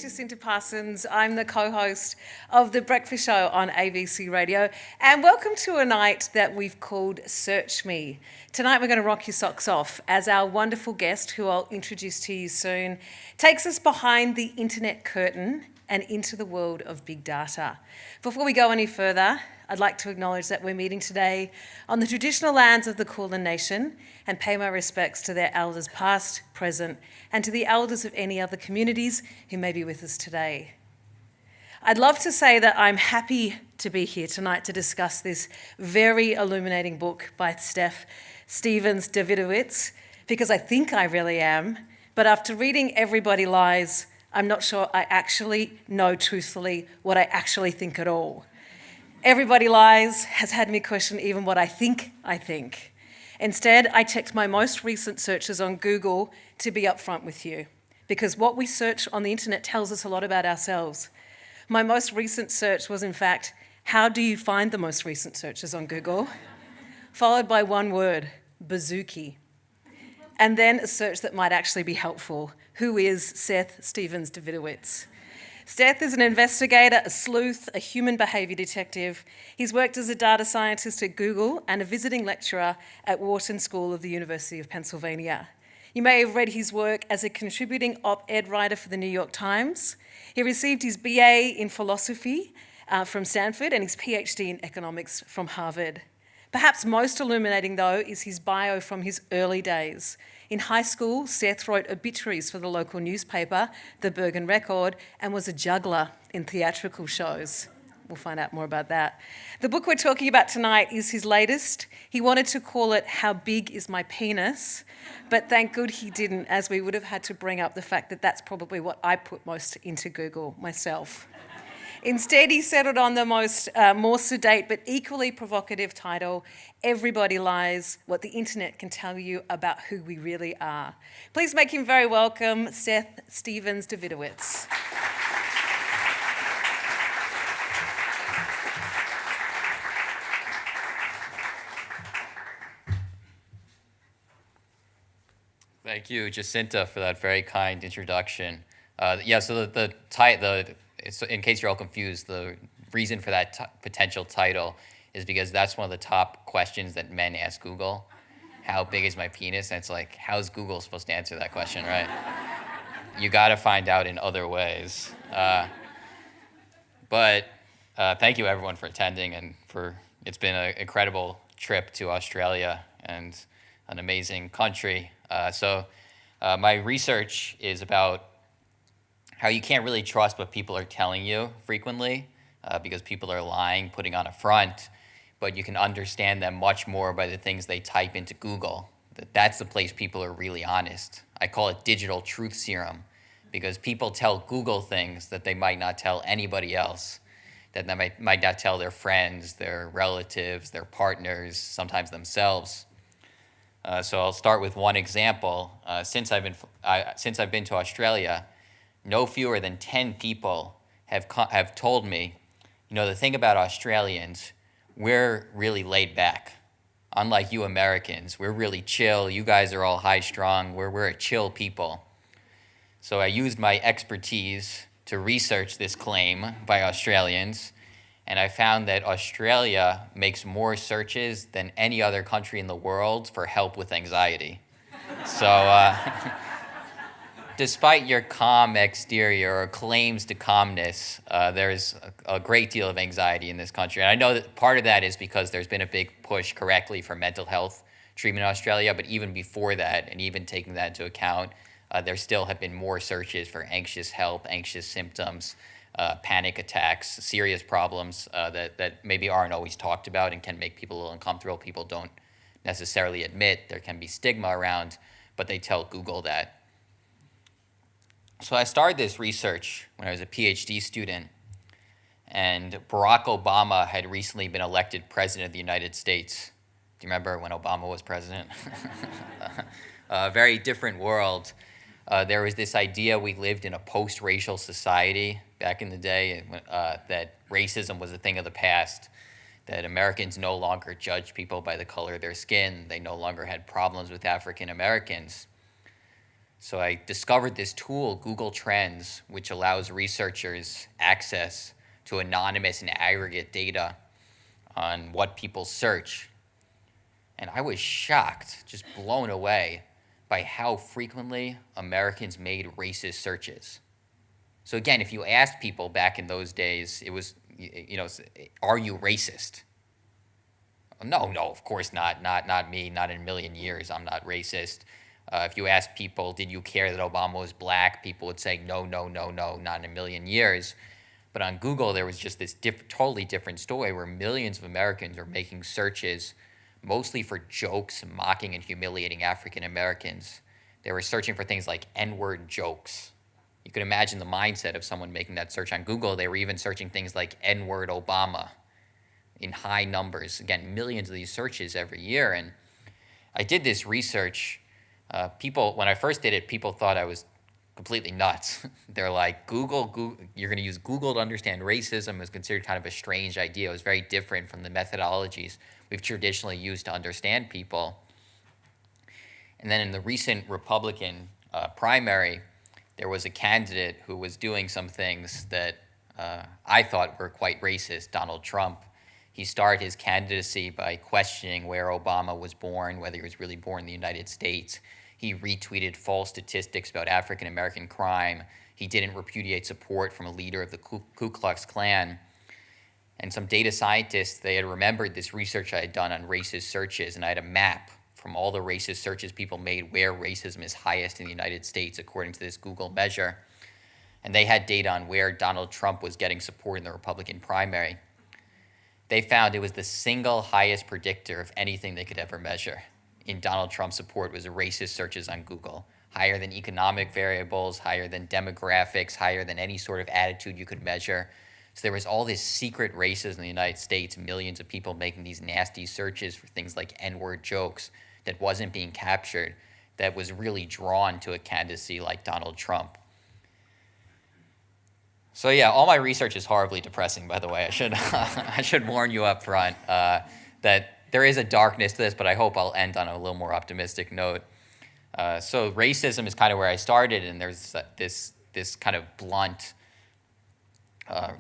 is Jacinta Parsons. I'm the co-host of The Breakfast Show on ABC Radio, and welcome to a night that we've called Search Me. Tonight we're going to rock your socks off as our wonderful guest, who I'll introduce to you soon, takes us behind the internet curtain and into the world of big data. Before we go any further, I'd like to acknowledge that we're meeting today on the traditional lands of the Kulin Nation and pay my respects to their elders past, present, and to the elders of any other communities who may be with us today. I'd love to say that I'm happy to be here tonight to discuss this very illuminating book by Seth Stephens-Davidowitz, because I think I really am, but after reading Everybody Lies, I'm not sure I actually know truthfully what I actually think at all. Everybody Lies has had me question even what I think I think. Instead, I checked my most recent searches on Google to be upfront with you, because what we search on the internet tells us a lot about ourselves. My most recent search was, in fact, how do you find the most recent searches on Google? Followed by one word, bazooki. And then a search that might actually be helpful. Who is Seth Stephens-Davidowitz? Seth is an investigator, a sleuth, a human behaviour detective. He's worked as a data scientist at Google and a visiting lecturer at Wharton School of the University of Pennsylvania. You may have read his work as a contributing op-ed writer for the New York Times. He received his BA in philosophy from Stanford and his PhD in economics from Harvard. Perhaps most illuminating, though, is his bio from his early days. In high school, Seth wrote obituaries for the local newspaper, the Bergen Record, and was a juggler in theatrical shows. We'll find out more about that. The book we're talking about tonight is his latest. He wanted to call it How Big Is My Penis? But thank good he didn't, as we would have had to bring up the fact that that's probably what I put most into Google myself. Instead, he settled on the more sedate but equally provocative title, Everybody Lies, What the Internet Can Tell You About Who We Really Are. Please make him very welcome, Seth Stephens-Davidowitz. Thank you, Jacinta, for that very kind introduction. So the title, in case you're all confused, the reason for that potential title is because that's one of the top questions that men ask Google. How big is my penis? And it's like, how's Google supposed to answer that question, right? You got to find out in other ways. But thank you, everyone, for attending, and it's been an incredible trip to Australia and an amazing country. My research is about how you can't really trust what people are telling you frequently because people are lying, putting on a front, but you can understand them much more by the things they type into Google. That's the place people are really honest. I call it digital truth serum because people tell Google things that they might not tell anybody else, that they might not tell their friends, their relatives, their partners, sometimes themselves. So I'll start with one example. Since I've been to Australia, no fewer than 10 people have told me, the thing about Australians, we're really laid back. Unlike you Americans, we're really chill. You guys are all high-strung. We're a chill people. So I used my expertise to research this claim by Australians, and I found that Australia makes more searches than any other country in the world for help with anxiety. So despite your calm exterior or claims to calmness, there's a great deal of anxiety in this country. And I know that part of that is because there's been a big push correctly for mental health treatment in Australia, but even before that, and even taking that into account, there still have been more searches for anxious help, anxious symptoms, panic attacks, serious problems that maybe aren't always talked about and can make people a little uncomfortable. People don't necessarily admit there can be stigma around, but they tell Google that. So I started this research when I was a PhD student, and Barack Obama had recently been elected president of the United States. Do you remember when Obama was president? A very different world. There was this idea we lived in a post-racial society back in the day, that racism was a thing of the past, that Americans no longer judged people by the color of their skin. They no longer had problems with African Americans. So I discovered this tool, Google Trends, which allows researchers access to anonymous and aggregate data on what people search. And I was shocked, just blown away by how frequently Americans made racist searches. So again, if you asked people back in those days, it was, are you racist? No, of course not. Not me. Not in a million years. I'm not racist. If you ask people, did you care that Obama was black? People would say, no, not in a million years. But on Google, there was just this totally different story where millions of Americans were making searches, mostly for jokes, mocking and humiliating African Americans. They were searching for things like N-word jokes. You could imagine the mindset of someone making that search on Google. They were even searching things like N-word Obama in high numbers. Again, millions of these searches every year. And I did this research. When I first did it, people thought I was completely nuts. They're like, Google, you're going to use Google to understand racism. It was considered kind of a strange idea. It was very different from the methodologies we've traditionally used to understand people. And then in the recent Republican primary, there was a candidate who was doing some things that I thought were quite racist, Donald Trump. He started his candidacy by questioning where Obama was born, whether he was really born in the United States. He retweeted false statistics about African-American crime. He didn't repudiate support from a leader of the Ku Klux Klan. And some data scientists, they had remembered this research I had done on racist searches, and I had a map from all the racist searches people made where racism is highest in the United States according to this Google measure. And they had data on where Donald Trump was getting support in the Republican primary. They found it was the single highest predictor of anything they could ever measure in Donald Trump's support was racist searches on Google, higher than economic variables, higher than demographics, higher than any sort of attitude you could measure. So there was all this secret racism in the United States, millions of people making these nasty searches for things like N-word jokes that wasn't being captured, that was really drawn to a candidacy like Donald Trump. So yeah, all my research is horribly depressing, by the way. I should warn you up front that there is a darkness to this, but I hope I'll end on a little more optimistic note. So racism is kind of where I started, and there's this kind of blunt,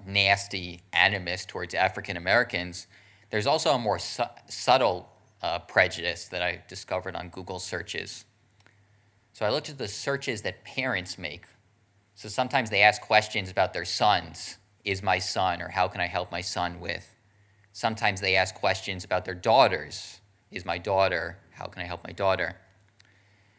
nasty animus towards African Americans. There's also a more subtle prejudice that I discovered on Google searches. So I looked at the searches that parents make. So sometimes they ask questions about their sons. Is my son, or how can I help my son with? Sometimes they ask questions about their daughters. Is my daughter, how can I help my daughter?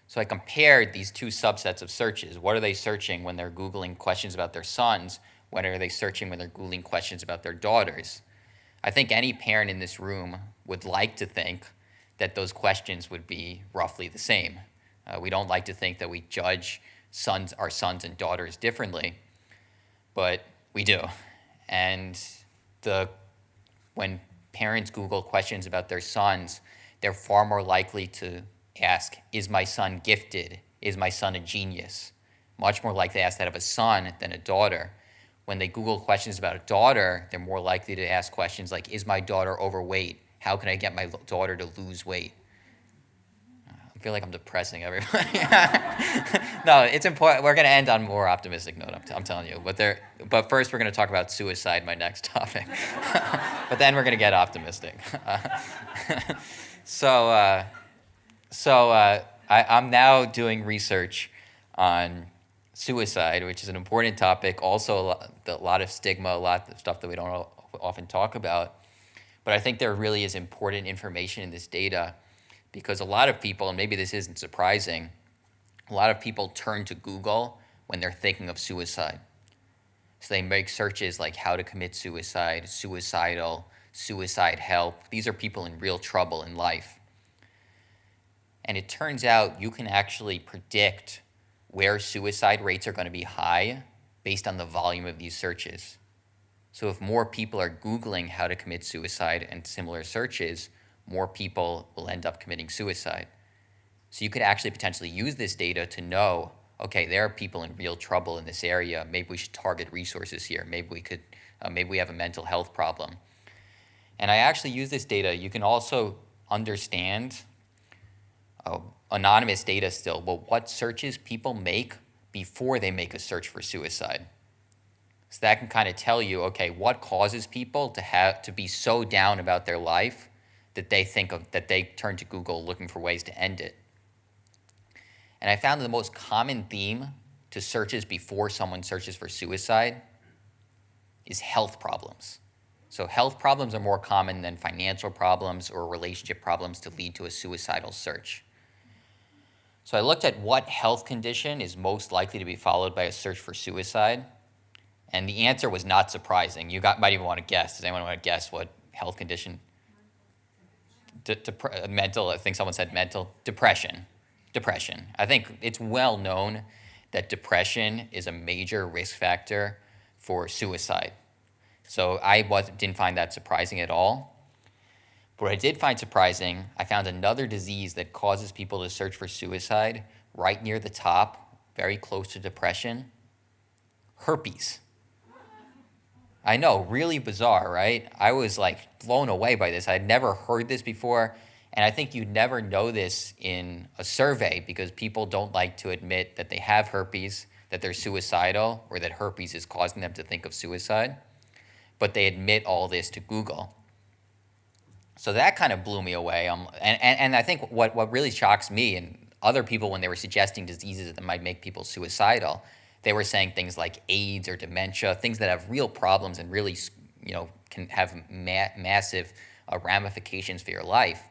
So I compared these two subsets of searches. What are they searching when they're Googling questions about their sons? What are they searching when they're Googling questions about their daughters? I think any parent in this room would like to think that those questions would be roughly the same. We don't like to think that we judge our sons and daughters differently, but we do. And when parents Google questions about their sons, they're far more likely to ask, is my son gifted? Is my son a genius? Much more likely to ask that of a son than a daughter. When they Google questions about a daughter, they're more likely to ask questions like, is my daughter overweight? How can I get my daughter to lose weight? I feel like I'm depressing everybody. No, it's important. We're going to end on a more optimistic note, I'm telling you. But first, we're going to talk about suicide, my next topic. But then we're going to get optimistic. I'm now doing research on suicide, which is an important topic. Also, a lot of stigma, a lot of stuff that we don't often talk about. But I think there really is important information in this data because a lot of people, and maybe this isn't surprising, a lot of people turn to Google when they're thinking of suicide. So they make searches like how to commit suicide, suicidal, suicide help. These are people in real trouble in life. And it turns out you can actually predict where suicide rates are going to be high based on the volume of these searches. So if more people are Googling how to commit suicide and similar searches, more people will end up committing suicide. So you could actually potentially use this data to know, okay, there are people in real trouble in this area. Maybe we should target resources here. Maybe we have a mental health problem. And I actually use this data. You can also understand anonymous data still, but what searches people make before they make a search for suicide. So that can kind of tell you, okay, what causes people to be so down about their life that they turn to Google looking for ways to end it. And I found the most common theme to searches before someone searches for suicide is health problems. So health problems are more common than financial problems or relationship problems to lead to a suicidal search. So I looked at what health condition is most likely to be followed by a search for suicide, and the answer was not surprising. Might even want to guess. Does anyone want to guess what health condition? Mental, I think someone said mental. Depression. I think it's well known that depression is a major risk factor for suicide. So I didn't find that surprising at all. But what I did find surprising, I found another disease that causes people to search for suicide right near the top, very close to depression: herpes. I know, really bizarre, right? I was like blown away by this. I'd never heard this before. And I think you'd never know this in a survey because people don't like to admit that they have herpes, that they're suicidal, or that herpes is causing them to think of suicide. But they admit all this to Google. So that kind of blew me away. And I think what really shocks me and other people when they were suggesting diseases that might make people suicidal, they were saying things like AIDS or dementia, things that have real problems and really, can have massive ramifications for your life.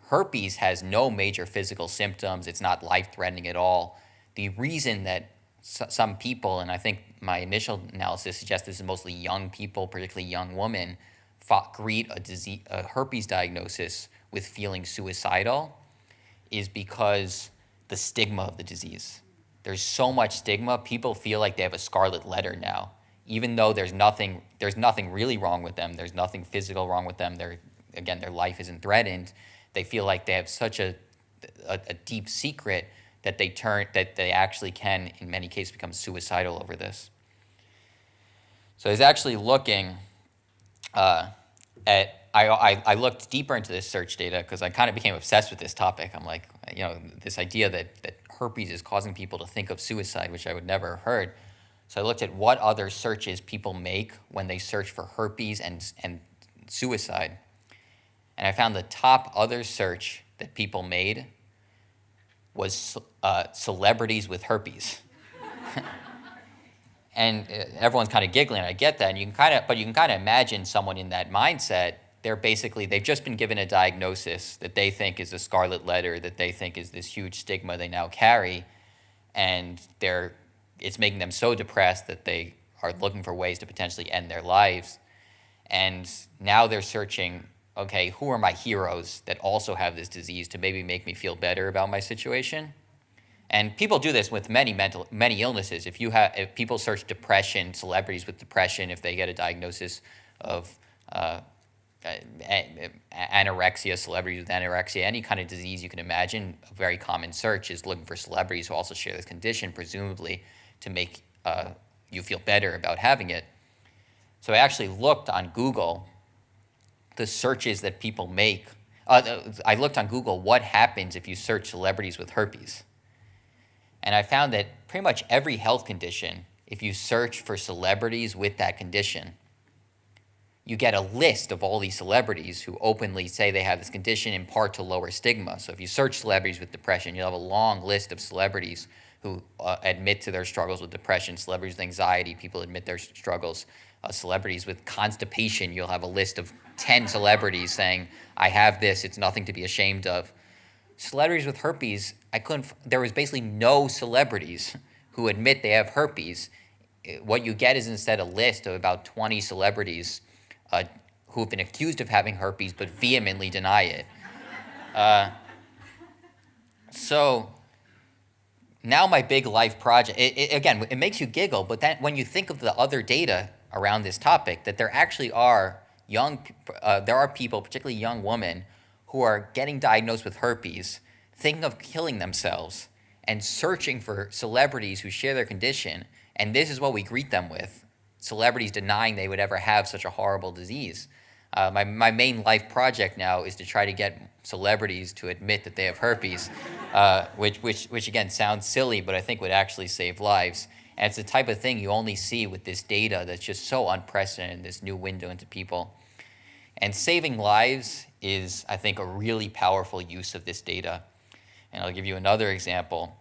Herpes has no major physical symptoms. It's not life-threatening at all. The reason that some people, and I think my initial analysis suggests this is mostly young people, particularly young women, greet a herpes diagnosis with feeling suicidal, is because the stigma of the disease. There's so much stigma. People feel like they have a scarlet letter now, even though there's nothing really wrong with them. There's nothing physical wrong with them. Their life isn't threatened. They feel like they have such a deep secret that they actually can, in many cases, become suicidal over this. So I was actually looking I looked deeper into this search data because I kind of became obsessed with this topic. I'm like, this idea that herpes is causing people to think of suicide, which I would never have heard. So I looked at what other searches people make when they search for herpes and suicide. And I found the top other search that people made was celebrities with herpes. And everyone's kind of giggling. I get that, and you can kind of imagine someone in that mindset. They've just been given a diagnosis that they think is a scarlet letter, that they think is this huge stigma they now carry, and it's making them so depressed that they are looking for ways to potentially end their lives. And now they're searching, okay, who are my heroes that also have this disease to maybe make me feel better about my situation? And people do this with many illnesses. If people search depression, celebrities with depression, if they get a diagnosis of anorexia, celebrities with anorexia, any kind of disease you can imagine, a very common search is looking for celebrities who also share this condition, presumably to make you feel better about having it. So I actually looked on Google the searches that people make. I looked on Google what happens if you search celebrities with herpes. And I found that pretty much every health condition, if you search for celebrities with that condition, you get a list of all these celebrities who openly say they have this condition, in part to lower stigma. So if you search celebrities with depression, you'll have a long list of celebrities who admit to their struggles with depression, celebrities with anxiety, people admit their struggles, celebrities with constipation, you'll have a list of 10 celebrities saying, I have this, it's nothing to be ashamed of. Celebrities with herpes, there was basically no celebrities who admit they have herpes. What you get is instead a list of about 20 celebrities who have been accused of having herpes but vehemently deny it. So now my big life project, again, it makes you giggle, but then when you think of the other data around this topic, that there actually are there are people, particularly young women, who are getting diagnosed with herpes, thinking of killing themselves, and searching for celebrities who share their condition, and this is what we greet them with, celebrities denying they would ever have such a horrible disease. My main life project now is to try to get celebrities to admit that they have herpes, which again sounds silly, but I think would actually save lives. And it's the type of thing you only see with this data that's just so unprecedented, this new window into people. And saving lives is, I think, a really powerful use of this data. And I'll give you another example.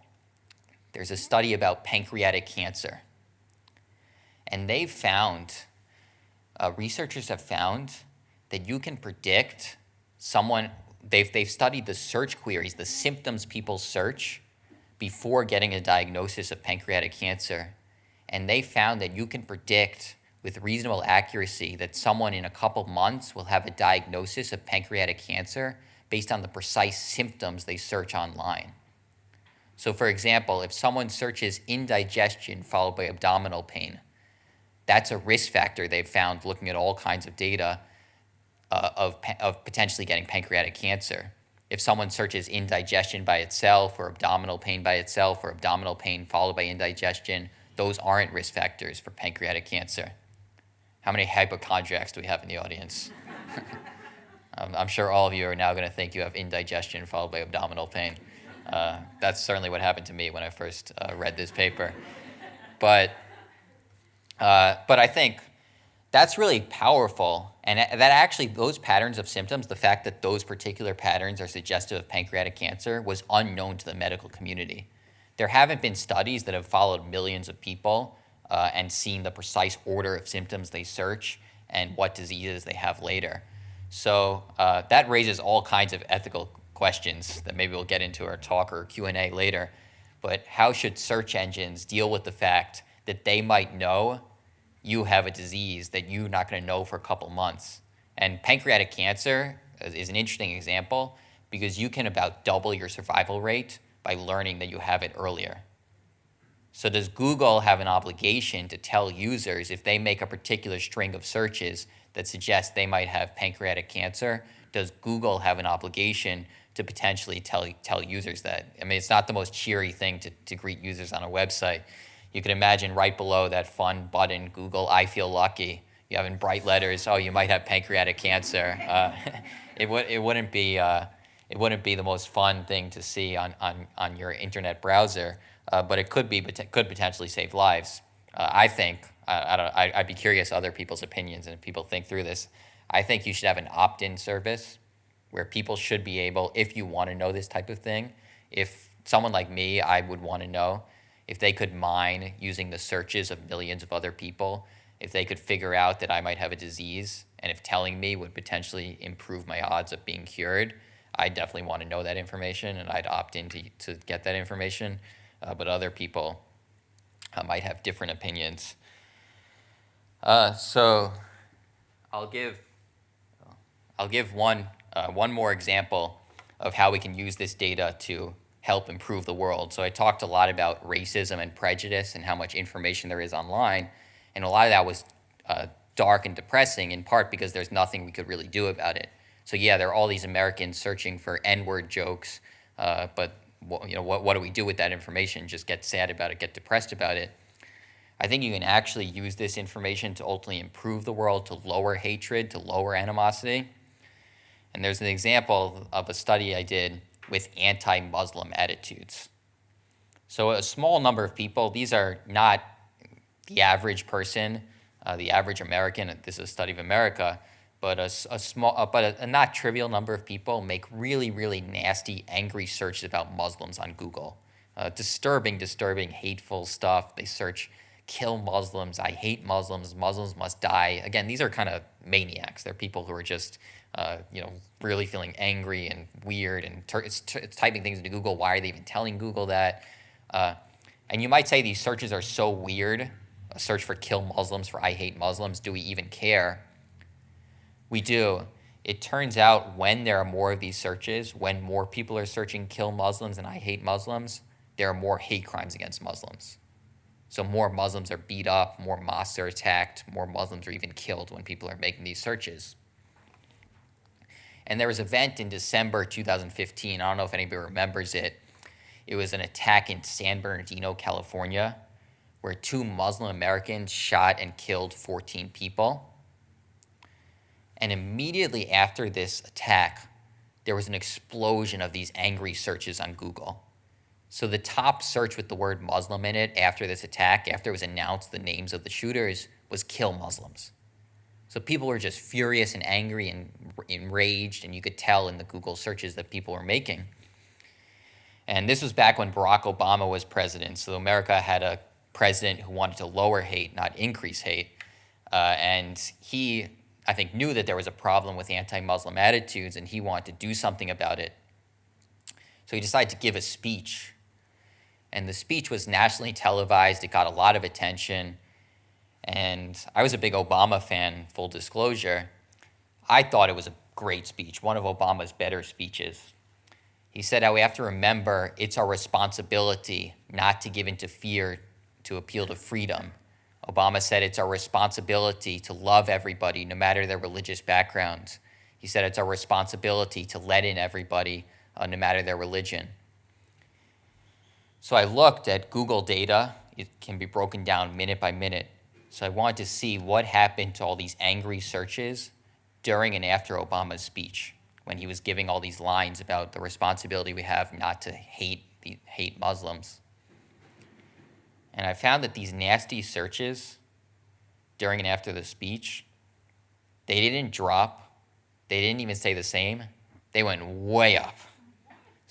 There's a study about pancreatic cancer. And they've found, researchers have found that you can predict someone, they've studied the search queries, the symptoms people search before getting a diagnosis of pancreatic cancer. And they found that you can predict with reasonable accuracy that someone in a couple months will have a diagnosis of pancreatic cancer based on the precise symptoms they search online. So for example, if someone searches indigestion followed by abdominal pain, that's a risk factor they've found looking at all kinds of data of potentially getting pancreatic cancer. If someone searches indigestion by itself or abdominal pain by itself or abdominal pain followed by indigestion, those aren't risk factors for pancreatic cancer. How many hypochondriacs do we have in the audience? I'm sure all of you are now going to think you have indigestion followed by abdominal pain. That's certainly what happened to me when I first read this paper. But I think that's really powerful. And that actually, those patterns of symptoms, the fact that those particular patterns are suggestive of pancreatic cancer was unknown to the medical community. There haven't been studies that have followed millions of people and seen the precise order of symptoms they search and what diseases they have later. So that raises all kinds of ethical questions that maybe we'll get into our talk or Q&A later. But how should search engines deal with the fact that they might know you have a disease that you're not going to know for a couple months? And pancreatic cancer is an interesting example because you can about double your survival rate by learning that you have it earlier. So does Google have an obligation to tell users if they make a particular string of searches that suggest they might have pancreatic cancer? Does Google have an obligation to potentially tell users that? I mean, it's not the most cheery thing to greet users on a website. You can imagine right below that fun button, Google, I feel lucky. You have in bright letters, oh, you might have pancreatic cancer. It wouldn't be the most fun thing to see on your internet browser, but it could potentially save lives. I think, I'd be curious other people's opinions and if people think through this. I think you should have an opt-in service where people should be able, if you want to know this type of thing, if someone like me, I would want to know, if they could mine using the searches of millions of other people, if they could figure out that I might have a disease, and if telling me would potentially improve my odds of being cured, I definitely want to know that information, and I'd opt in to get that information. But other people might have different opinions. So I'll give one more example of how we can use this data to help improve the world. So I talked a lot about racism and prejudice and how much information there is online, and a lot of that was dark and depressing, in part because there's nothing we could really do about it. So yeah, there are all these Americans searching for N-word jokes, but what do we do with that information? Just get sad about it, get depressed about it. I think you can actually use this information to ultimately improve the world, to lower hatred, to lower animosity. And there's an example of a study I did with anti-Muslim attitudes. So a small number of people, these are not the average person, the average American, this is a study of America, but a not trivial number of people make really, really nasty, angry searches about Muslims on Google. Disturbing, hateful stuff. They search, kill Muslims, I hate Muslims, Muslims must die. Again, these are kind of maniacs. They're people who are just, really feeling angry and weird and it's typing things into Google. Why are they even telling Google that? And you might say these searches are so weird. A search for kill Muslims, for I hate Muslims. Do we even care? We do. It turns out when there are more of these searches, when more people are searching kill Muslims and I hate Muslims, there are more hate crimes against Muslims. So more Muslims are beat up, more mosques are attacked, more Muslims are even killed when people are making these searches. And there was an event in December 2015, I don't know if anybody remembers it. It was an attack in San Bernardino, California, where 2 Muslim Americans shot and killed 14 people. And immediately after this attack, there was an explosion of these angry searches on Google. So the top search with the word Muslim in it after this attack, after it was announced the names of the shooters, was kill Muslims. So people were just furious and angry and enraged, and you could tell in the Google searches that people were making. And this was back when Barack Obama was president. So America had a president who wanted to lower hate, not increase hate. And he, I think, knew that there was a problem with anti-Muslim attitudes, and he wanted to do something about it. So he decided to give a speech. And the speech was nationally televised. It got a lot of attention. And I was a big Obama fan, full disclosure. I thought it was a great speech, one of Obama's better speeches. He said how we have to remember it's our responsibility not to give in to fear, to appeal to freedom. Obama said it's our responsibility to love everybody, no matter their religious background. He said it's our responsibility to let in everybody, no matter their religion. So I looked at Google data. It can be broken down minute by minute. So I wanted to see what happened to all these angry searches during and after Obama's speech, when he was giving all these lines about the responsibility we have not to hate Muslims. And I found that these nasty searches during and after the speech, they didn't drop. They didn't even stay the same. They went way up.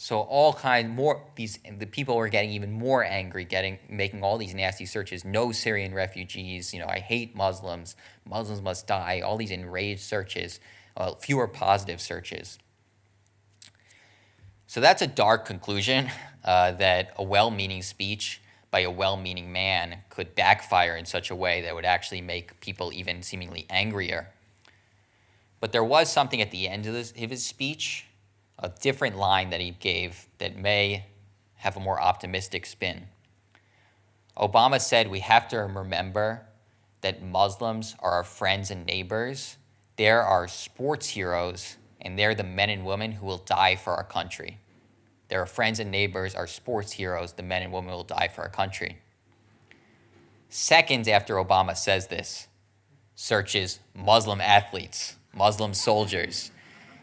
So the people were getting even more angry, making all these nasty searches. No Syrian refugees. I hate Muslims. Muslims must die. All these enraged searches. Fewer positive searches. So that's a dark conclusion that a well-meaning speech by a well-meaning man could backfire in such a way that would actually make people even seemingly angrier. But there was something at the end of his speech, a different line that he gave that may have a more optimistic spin. Obama said we have to remember that Muslims are our friends and neighbors. They're our sports heroes, and they're the men and women who will die for our country. They're our friends and neighbors, our sports heroes, the men and women who will die for our country. Seconds after Obama says this, searches Muslim athletes, Muslim soldiers.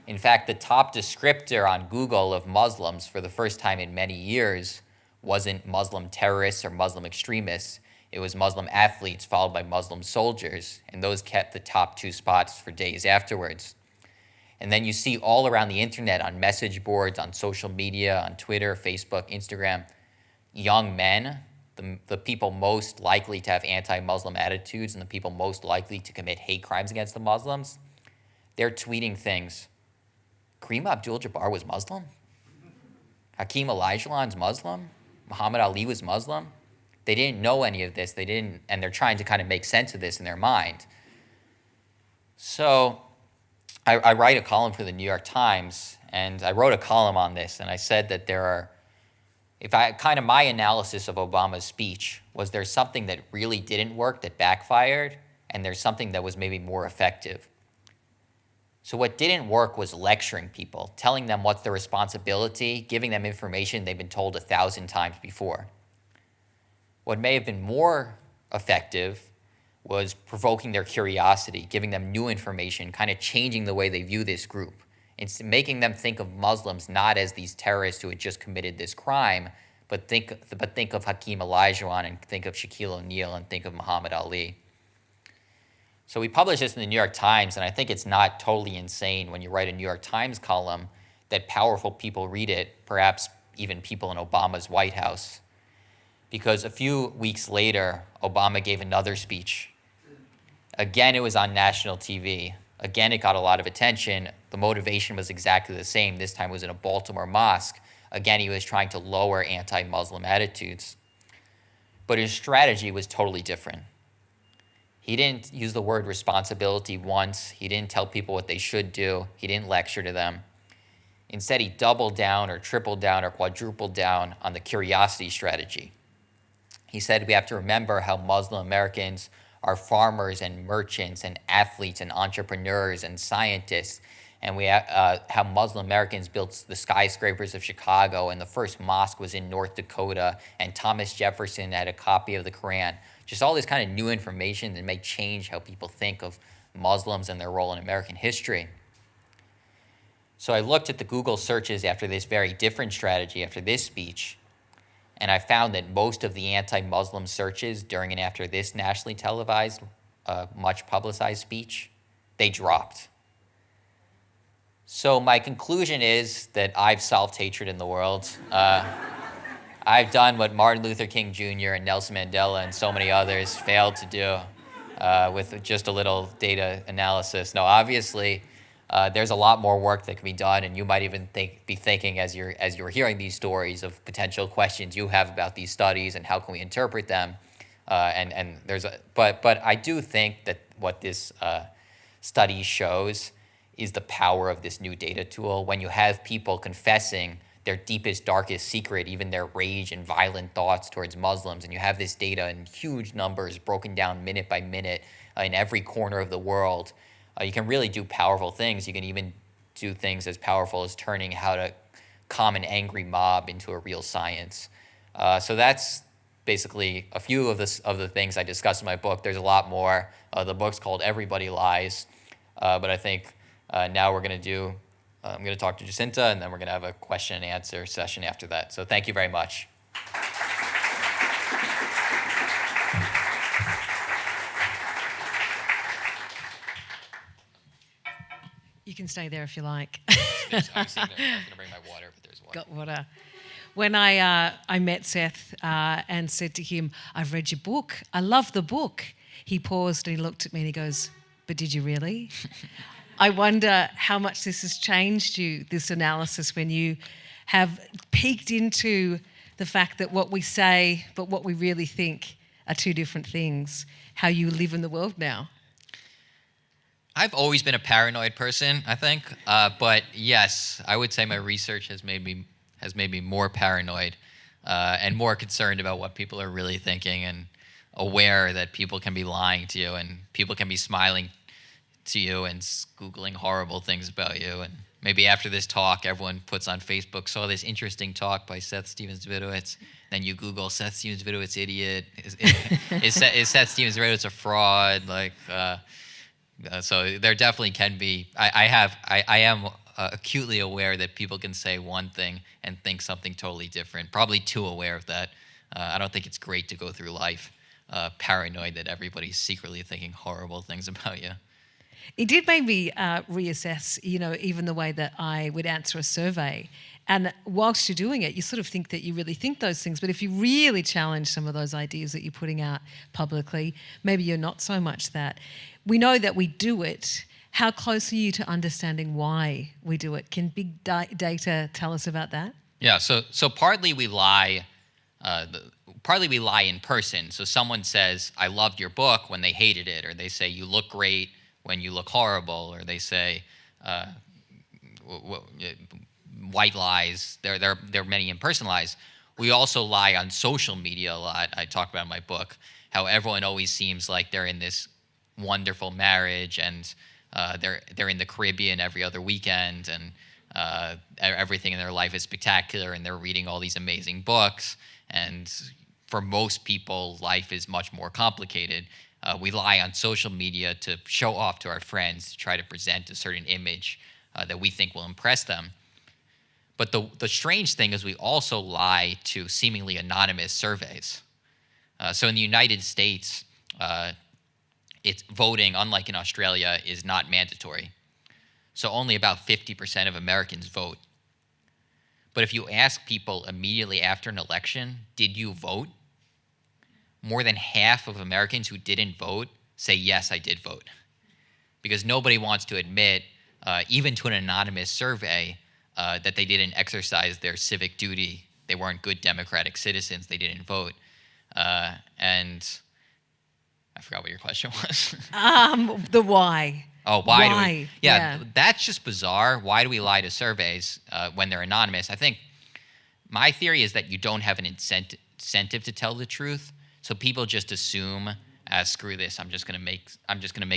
In fact, the top descriptor on Google of Muslims for the first time in many years wasn't Muslim terrorists or Muslim extremists. It was Muslim athletes followed by Muslim soldiers, and those kept the top two spots for days afterwards. And then you see all around the internet, on message boards, on social media, on Twitter, Facebook, Instagram, young men, the people most likely to have anti-Muslim attitudes and the people most likely to commit hate crimes against the Muslims, they're tweeting things. Kareem Abdul-Jabbar was Muslim? Hakeem Olajuwon's Muslim? Muhammad Ali was Muslim? They didn't know any of this. And they're trying to kind of make sense of this in their mind. So I write a column for the New York Times, and I wrote a column on this, and I said that my analysis of Obama's speech was there's something that really didn't work, that backfired, and there's something that was maybe more effective. So what didn't work was lecturing people, telling them what's their responsibility, giving them information they've been told 1,000 times before. What may have been more effective was provoking their curiosity, giving them new information, kind of changing the way they view this group, and making them think of Muslims not as these terrorists who had just committed this crime, but think of Hakeem Olajuwon and think of Shaquille O'Neal and think of Muhammad Ali. So we published this in the New York Times, and I think it's not totally insane when you write a New York Times column that powerful people read it, perhaps even people in Obama's White House. Because a few weeks later, Obama gave another speech. Again, it was on national TV. Again, it got a lot of attention. The motivation was exactly the same. This time it was in a Baltimore mosque. Again, he was trying to lower anti-Muslim attitudes. But his strategy was totally different. He didn't use the word responsibility once. He didn't tell people what they should do. He didn't lecture to them. Instead, he doubled down or tripled down or quadrupled down on the curiosity strategy. He said we have to remember how Muslim Americans are farmers and merchants and athletes and entrepreneurs and scientists, and how Muslim Americans built the skyscrapers of Chicago, and the first mosque was in North Dakota, and Thomas Jefferson had a copy of the Quran. Just all this kind of new information that may change how people think of Muslims and their role in American history. So I looked at the Google searches after this very different strategy, after this speech, and I found that most of the anti-Muslim searches during and after this nationally televised, much publicized speech, they dropped. So my conclusion is that I've solved hatred in the world. I've done what Martin Luther King Jr. and Nelson Mandela and so many others failed to do with just a little data analysis. Now, obviously, there's a lot more work that can be done, and you might even be thinking as you're hearing these stories of potential questions you have about these studies and how can we interpret them. But I do think that what this study shows is the power of this new data tool. When you have people confessing their deepest, darkest secret, even their rage and violent thoughts towards Muslims, and you have this data in huge numbers broken down minute by minute in every corner of the world, you can really do powerful things. You can even do things as powerful as turning how to calm an angry mob into a real science. So that's basically a few of the things I discussed in my book. There's a lot more. The book's called Everybody Lies, but I think now we're going to I'm going to talk to Jacinta, and then we're going to have a question and answer session after that. So thank you very much. You can stay there if you like. I was going to bring my water, but there's water. Got water. When I met Seth and said to him, "I've read your book. I love the book," he paused and he looked at me and he goes, "But did you really?" I wonder how much this has changed you, this analysis, when you have peeked into the fact that what we say but what we really think are two different things, how you live in the world now. I've always been a paranoid person, I think. But yes, I would say my research has made me more paranoid and more concerned about what people are really thinking, and aware that people can be lying to you and people can be smiling to you and Googling horrible things about you. And maybe after this talk, everyone puts on Facebook, saw this interesting talk by Seth Stephens-Davidowitz. Then you Google Seth Stephens-Davidowitz idiot. Is Seth Stephens-Davidowitz a fraud? So there definitely can be. I am acutely aware that people can say one thing and think something totally different. Probably too aware of that. I don't think it's great to go through life paranoid that everybody's secretly thinking horrible things about you. It did make me reassess, even the way that I would answer a survey. And whilst you're doing it, you sort of think that you really think those things. But if you really challenge some of those ideas that you're putting out publicly, maybe you're not so much that. We know that we do it. How close are you to understanding why we do it? Can big data tell us about that? Yeah, so partly we lie. Partly we lie in person. So someone says, "I loved your book," when they hated it, or they say, "You look great," when you look horrible, or they say white lies. There are many in-person lies. We also lie on social media a lot. I talk about in my book how everyone always seems like they're in this wonderful marriage, and they're in the Caribbean every other weekend, and everything in their life is spectacular, and they're reading all these amazing books. And for most people, life is much more complicated. We lie on social media to show off to our friends, to try to present a certain image that we think will impress them. But the strange thing is we also lie to seemingly anonymous surveys. So in the United States, it's voting, unlike in Australia, is not mandatory. So only about 50% of Americans vote. But if you ask people immediately after an election, "Did you vote?" more than half of Americans who didn't vote say, "Yes, I did vote." Because nobody wants to admit, even to an anonymous survey, that they didn't exercise their civic duty. They weren't good democratic citizens. They didn't vote. And I forgot what your question was. The why. Oh, why? Why? Do we? Yeah, that's just bizarre. Why do we lie to surveys when they're anonymous? I think my theory is that you don't have an incentive to tell the truth. So people just assume, screw this, I'm just gonna make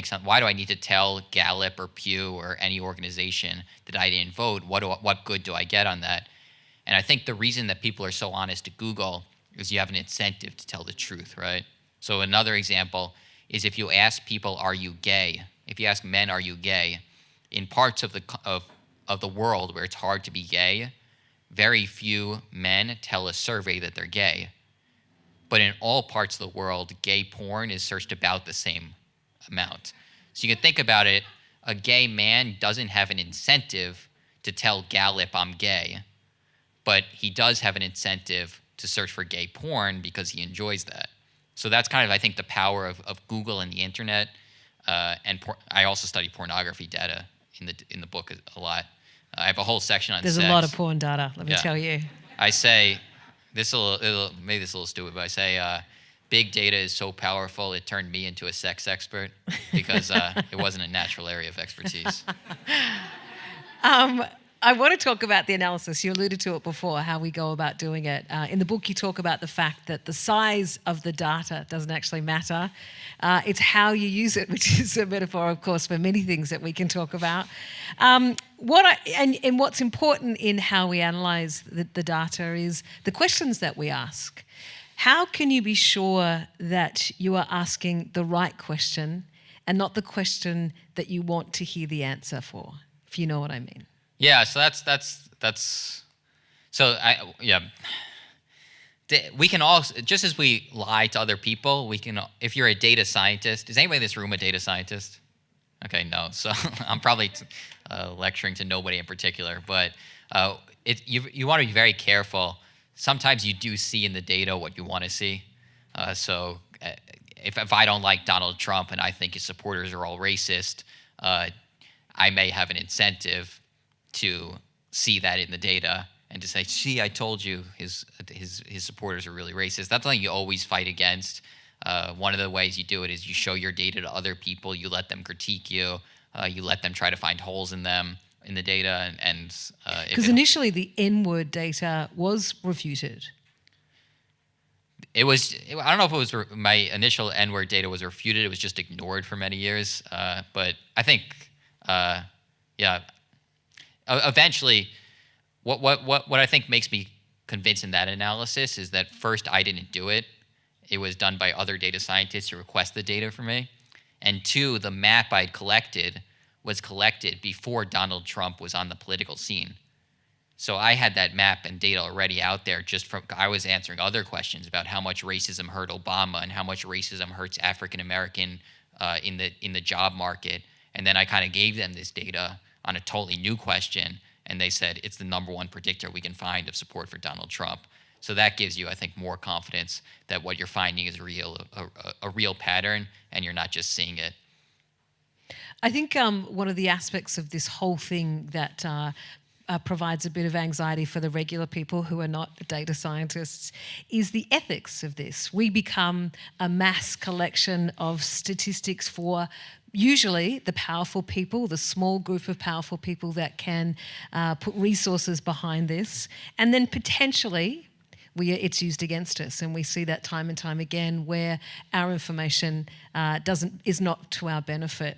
something. Why do I need to tell Gallup or Pew or any organization that I didn't vote? What good do I get on that? And I think the reason that people are so honest to Google is you have an incentive to tell the truth, right? So another example is if you ask people, "Are you gay?" if you ask men, are you gay? In parts of the world where it's hard to be gay, very few men tell a survey that they're gay. But in all parts of the world, gay porn is searched about the same amount. So you can think about it, a gay man doesn't have an incentive to tell Gallup I'm gay, but he does have an incentive to search for gay porn because he enjoys that. So that's kind of, I think, the power of Google and the internet. I also study pornography data in the book a lot. I have a whole section on There's sex. a lot of porn data, let me tell you. I say, maybe this is a little stupid, but I say big data is so powerful it turned me into a sex expert because it wasn't a natural area of expertise. I want to talk about the analysis. You alluded to it before, how we go about doing it. In the book, you talk about the fact that the size of the data doesn't actually matter. It's how you use it, which is a metaphor, of course, for many things that we can talk about. What's important in how we analyse the data is the questions that we ask. How can you be sure that you are asking the right question and not the question that you want to hear the answer for, if you know what I mean? Yeah, so we can all, just as we lie to other people, we can, if you're a data scientist, is anybody in this room a data scientist? Okay, no, so I'm probably lecturing to nobody in particular, but you want to be very careful. Sometimes you do see in the data what you want to see. If I don't like Donald Trump and I think his supporters are all racist, I may have an incentive to see that in the data and to say, see, I told you his supporters are really racist. That's something you always fight against. One of the ways you do it is you show your data to other people, you let them critique you, you let them try to find holes in the data. Because initially the N-word data was refuted. I don't know if it was my initial N-word data was refuted. It was just ignored for many years. But I think, eventually, what I think makes me convinced in that analysis is that first, I didn't do it. It was done by other data scientists who request the data from me. And two, the map I'd collected was collected before Donald Trump was on the political scene. So I had that map and data already out there I was answering other questions about how much racism hurt Obama and how much racism hurts African American in the job market. And then I kind of gave them this data on a totally new question, and they said it's the number one predictor we can find of support for Donald Trump. So that gives you, I think, more confidence that what you're finding is a real pattern, and you're not just seeing it. I think one of the aspects of this whole thing that provides a bit of anxiety for the regular people who are not data scientists is the ethics of this. We become a mass collection of statistics for usually the powerful people, the small group of powerful people that can put resources behind this, and then potentially it's used against us, and we see that time and time again where our information is not to our benefit.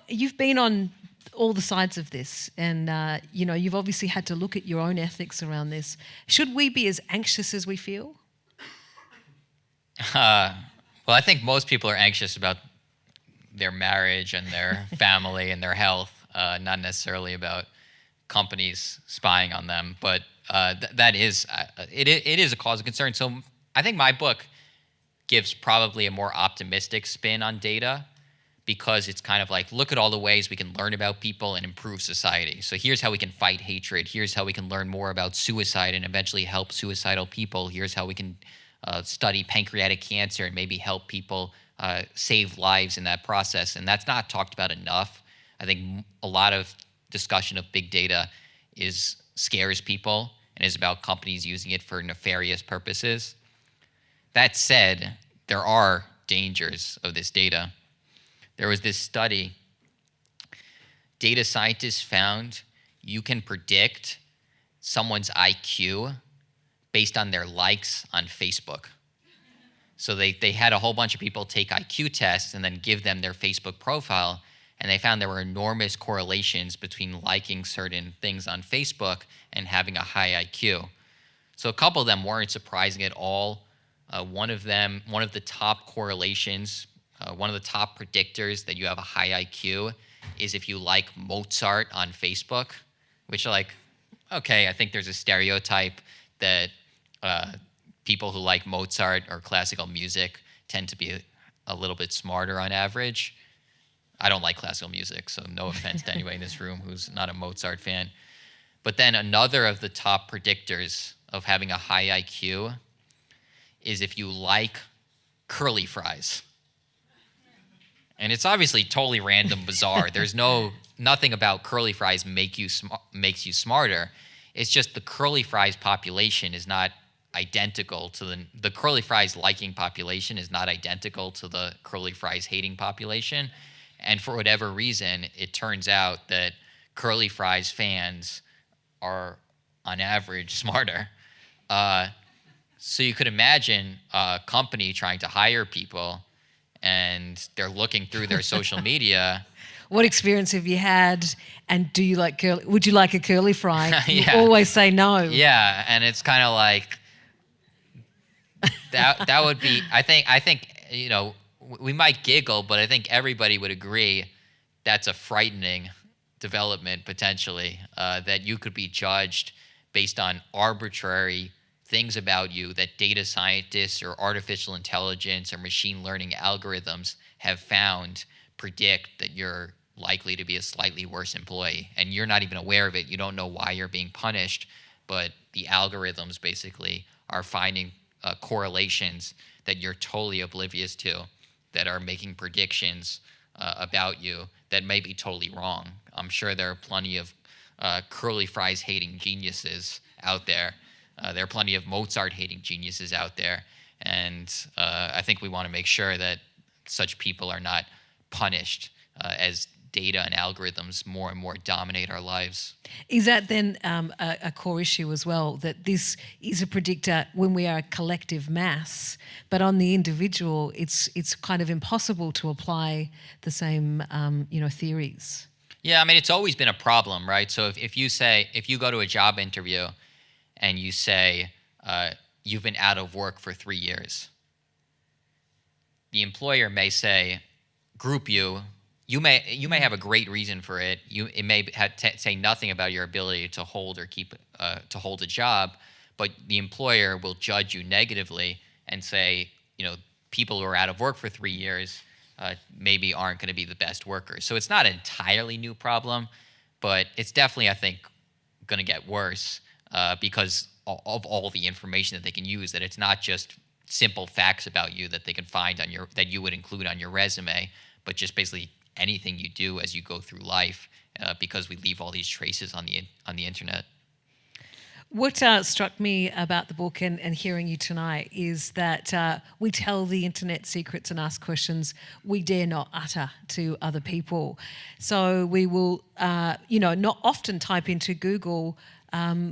You've been on all the sides of this, and you've obviously had to look at your own ethics around this. Should we be as anxious as we feel? Well, I think most people are anxious about their marriage and their family and their health, not necessarily about companies spying on them. But it is a cause of concern. So I think my book gives probably a more optimistic spin on data, because it's kind of like, look at all the ways we can learn about people and improve society. So here's how we can fight hatred. Here's how we can learn more about suicide and eventually help suicidal people. Here's how we can study pancreatic cancer and maybe help people save lives in that process. And that's not talked about enough. I think a lot of discussion of big data scares people and is about companies using it for nefarious purposes. That said, there are dangers of this data. There was this study. Data scientists found you can predict someone's IQ based on their likes on Facebook. So they had a whole bunch of people take IQ tests and then give them their Facebook profile, and they found there were enormous correlations between liking certain things on Facebook and having a high IQ. So a couple of them weren't surprising at all. One of the top correlations one of the top predictors that you have a high IQ is if you like Mozart on Facebook, which okay, I think there's a stereotype that people who like Mozart or classical music tend to be a little bit smarter on average. I don't like classical music, so no offense to anybody in this room who's not a Mozart fan. But then another of the top predictors of having a high IQ is if you like curly fries. And it's obviously totally random, bizarre. There's nothing about curly fries makes you smarter. It's just the curly fries population is not identical to the curly fries liking population is not identical to the curly fries hating population. And for whatever reason, it turns out that curly fries fans are on average smarter. So you could imagine a company trying to hire people and they're looking through their social media. What experience have you had? And do you like curly? Would you like a curly fry? You Yeah. always say no. Yeah, and it's kind of like that would be. I think we might giggle, but I think everybody would agree that's a frightening development potentially. That you could be judged based on arbitrary things about you that data scientists or artificial intelligence or machine learning algorithms have found predict that you're likely to be a slightly worse employee, and you're not even aware of it. You don't know why you're being punished, but the algorithms basically are finding correlations that you're totally oblivious to that are making predictions about you that may be totally wrong. I'm sure there are plenty of curly fries hating geniuses out there. There are plenty of Mozart hating geniuses out there. And I think we want to make sure that such people are not punished as data and algorithms more and more dominate our lives. Is that then a core issue as well, that this is a predictor when we are a collective mass, but on the individual, it's kind of impossible to apply the same theories? Yeah, I mean, it's always been a problem, right? So if you go to a job interview and you say you've been out of work for 3 years, the employer may say, group you. You may have a great reason for it. It may say nothing about your ability to hold or to hold a job, but the employer will judge you negatively and say, people who are out of work for 3 years maybe aren't going to be the best workers. So it's not an entirely new problem, but it's definitely, I think, going to get worse because of all the information that they can use. That it's not just simple facts about you that they can find that you would include on your resume, but just basically anything you do as you go through life, because we leave all these traces on the internet. What struck me about the book and hearing you tonight is that we tell the internet secrets and ask questions we dare not utter to other people. So we will, not often type into Google,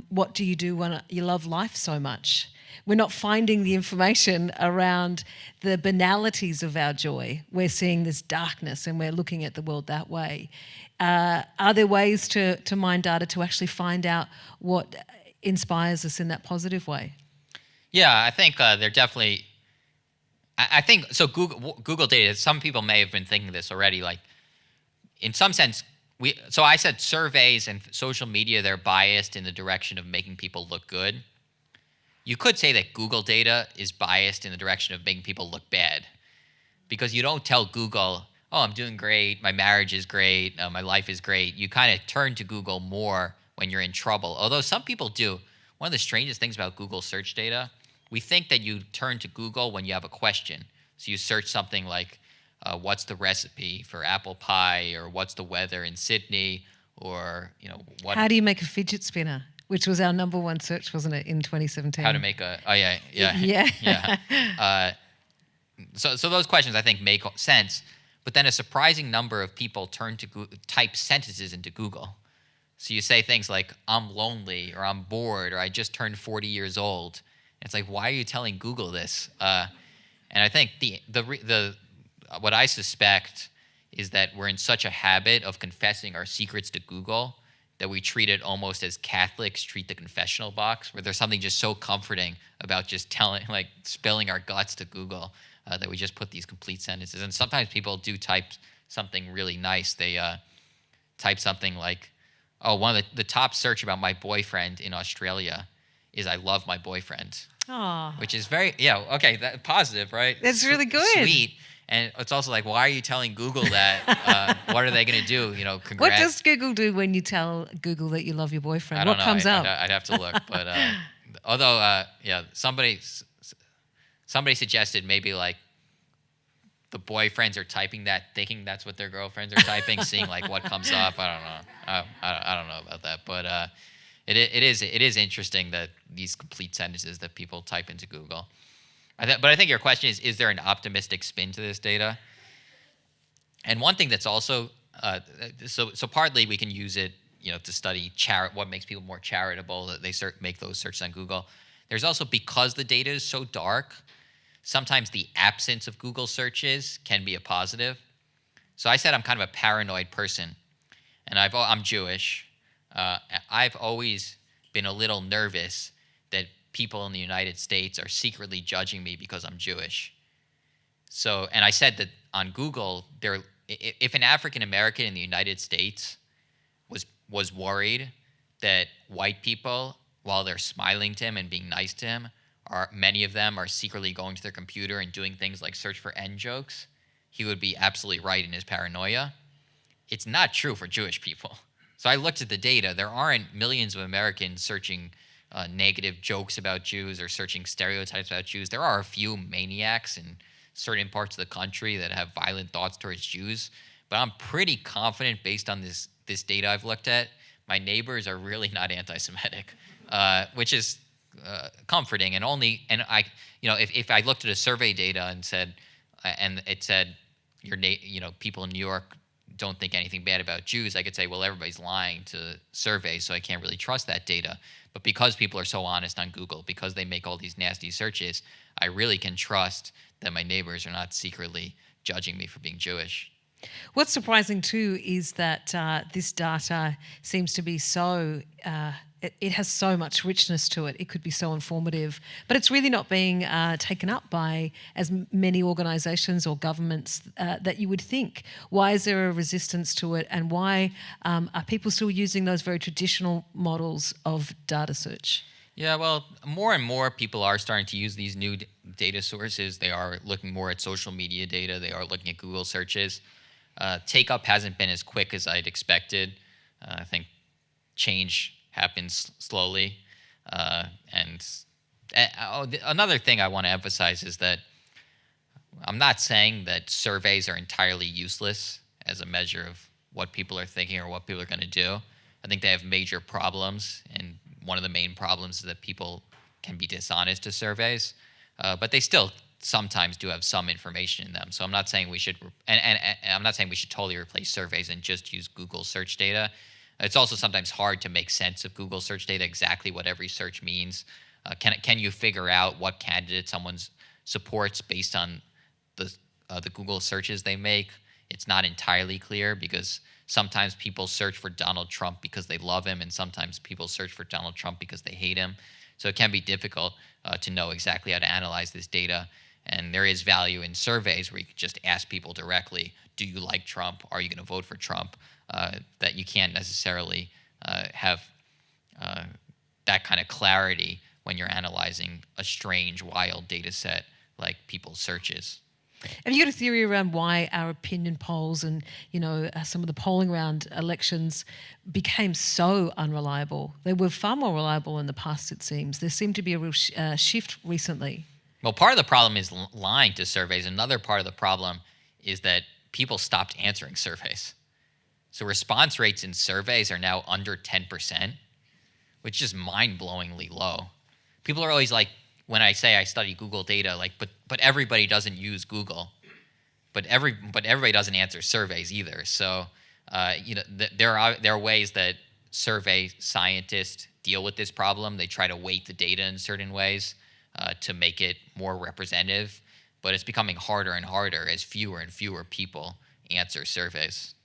what do you do when you love life so much? We're not finding the information around the banalities of our joy. We're seeing this darkness and we're looking at the world that way. Are there ways to mine data to actually find out what inspires us in that positive way? Yeah, I think they're definitely. I think so. Google data. Some people may have been thinking this already. Like, in some sense, So I said surveys and social media, they're biased in the direction of making people look good. You could say that Google data is biased in the direction of making people look bad, because you don't tell Google, oh, I'm doing great, my marriage is great, my life is great. You kind of turn to Google more when you're in trouble, although some people do. One of the strangest things about Google search data, we think that you turn to Google when you have a question. So you search something like, what's the recipe for apple pie, or what's the weather in Sydney, or what? How do you make a fidget spinner? Which was our number one search, wasn't it, in 2017? How to make yeah. So those questions I think make sense, but then a surprising number of people turn to type sentences into Google. So you say things like, I'm lonely, or I'm bored, or I just turned 40 years old. And it's like, why are you telling Google this? And I think the what I suspect is that we're in such a habit of confessing our secrets to Google that we treat it almost as Catholics treat the confessional box, where there's something just so comforting about just spilling our guts to Google that we just put these complete sentences. And sometimes people do type something really nice. They type something like, oh, one of the top search about my boyfriend in Australia is I love my boyfriend. Oh, Which is very, that positive, right? That's really good. Sweet. And it's also like, why are you telling Google that? What are they going to do? Congrats. What does Google do when you tell Google that you love your boyfriend? I don't What know. comes up? I'd have to look. But although, somebody suggested maybe like the boyfriends are typing that, thinking that's what their girlfriends are typing, seeing like what comes up. I don't know. I don't know about that. But it is interesting that these complete sentences that people type into Google. But I think your question is there an optimistic spin to this data? And one thing that's also, so partly we can use it, to study what makes people more charitable, that they make those searches on Google. There's also, because the data is so dark, sometimes the absence of Google searches can be a positive. So I said I'm kind of a paranoid person, and I'm Jewish. I've always been a little nervous that people in the United States are secretly judging me because I'm Jewish. So, and I said that on Google, if an African American in the United States was worried that white people, while they're smiling to him and being nice to him, many of them are secretly going to their computer and doing things like search for N jokes, he would be absolutely right in his paranoia. It's not true for Jewish people. So I looked at the data. There aren't millions of Americans searching negative jokes about Jews or searching stereotypes about Jews. There are a few maniacs in certain parts of the country that have violent thoughts towards Jews. But I'm pretty confident, based on this data I've looked at, my neighbors are really not anti-Semitic, which is comforting. And I, if I looked at a survey data and it said people in New York don't think anything bad about Jews, I could say, well, everybody's lying to surveys, so I can't really trust that data. But because people are so honest on Google, because they make all these nasty searches, I really can trust that my neighbors are not secretly judging me for being Jewish. What's surprising too is that this data seems to be so, it has so much richness to it. It could be so informative, but it's really not being taken up by as many organisations or governments that you would think. Why is there a resistance to it, and why are people still using those very traditional models of data search? Yeah, well, more and more people are starting to use these new data sources. They are looking more at social media data. They are looking at Google searches. Take-up hasn't been as quick as I'd expected. I think change happens slowly. Another thing I want to emphasize is that I'm not saying that surveys are entirely useless as a measure of what people are thinking or what people are going to do. I think they have major problems, and one of the main problems is that people can be dishonest to surveys, but they still sometimes do have some information in them. So I'm not saying we should, and I'm not saying we should totally replace surveys and just use Google search data. It's also sometimes hard to make sense of Google search data, exactly what every search means. Can you figure out what candidate someone supports based on the Google searches they make? It's not entirely clear, because sometimes people search for Donald Trump because they love him, and sometimes people search for Donald Trump because they hate him. So it can be difficult to know exactly how to analyze this data. And there is value in surveys where you can just ask people directly, do you like Trump? Are you going to vote for Trump? That you can't necessarily have that kind of clarity when you're analyzing a strange, wild data set like people's searches. Have you got a theory around why our opinion polls and, some of the polling around elections became so unreliable? They were far more reliable in the past, it seems. There seemed to be a real shift recently. Well, part of the problem is lying to surveys. Another part of the problem is that people stopped answering surveys. So response rates in surveys are now under 10%, which is mind-blowingly low. People are always like, when I say I study Google data, like, but everybody doesn't use Google. But everybody doesn't answer surveys either. So, there are ways that survey scientists deal with this problem. They try to weight the data in certain ways to make it more representative, but it's becoming harder and harder as fewer and fewer people answer surveys.